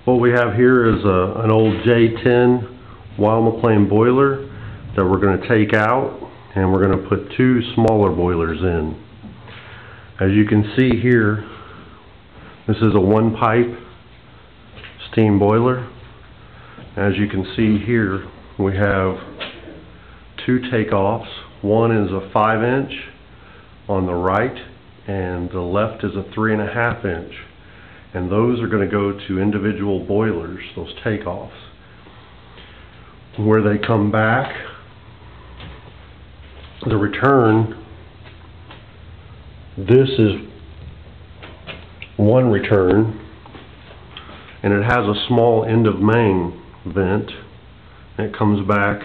What we have here is an old J10 Wild McLean boiler that we're going to take out, and we're going to put two smaller boilers in. As you can see here, this is a one pipe steam boiler. As you can see here, we have two takeoffs. One is a 5-inch on the right, and the left is a 3.5-inch. And those are going to go to individual boilers, those takeoffs. Where they come back, the return, this is one return, and it has a small end of main vent. It comes back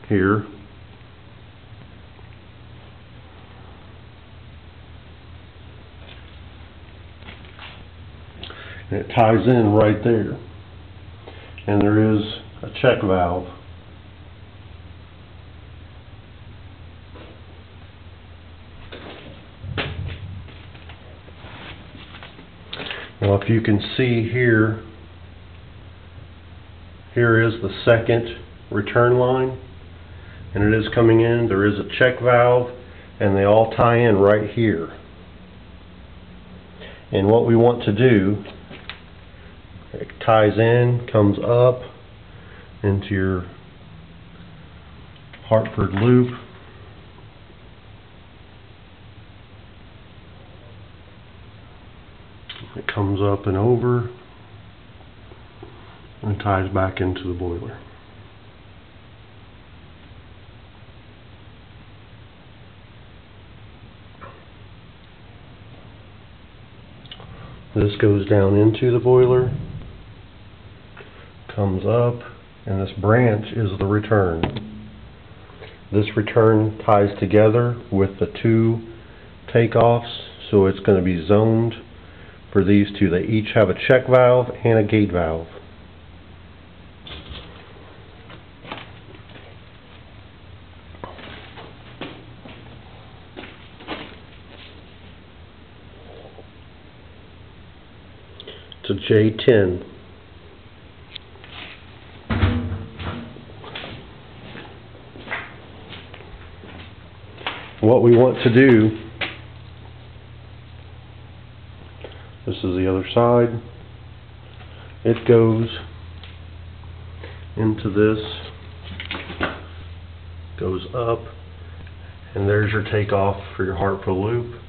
here. And it ties in right there. And there is a check valve. Now if you can see here, here is the second return line, and it is coming in. There is a check valve, and they all tie in right here. And what we want to do, it ties in, comes up into your Hartford loop. It comes up and over and ties back into the boiler. This goes down into the boiler, comes up, and this branch is the return. This return ties together with the two takeoffs, so it's going to be zoned for these two. They each have a check valve and a gate valve. It's a J10. What we want to do, this is the other side, it goes into this, goes up, and there's your takeoff for your Hartford loop.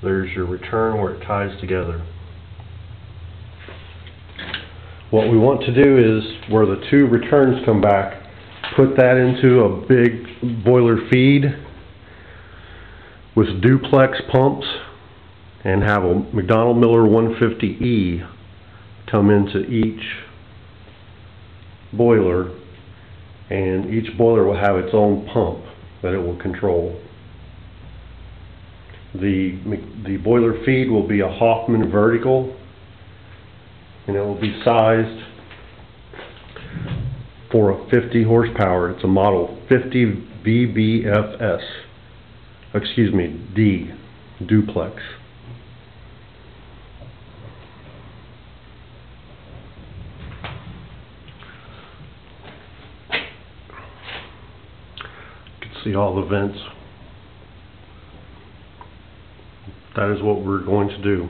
There's your return where it ties together. What we want to do is, where the two returns come back, put that into a big boiler feed with duplex pumps, and have a McDonnell Miller 150E come into each boiler, and each boiler will have its own pump that it will control. The boiler feed will be a Hoffman vertical, and it will be sized for a 50 horsepower. It's a model 50 BBFS. Excuse me, D, duplex. You can see all the vents. That is what we're going to do.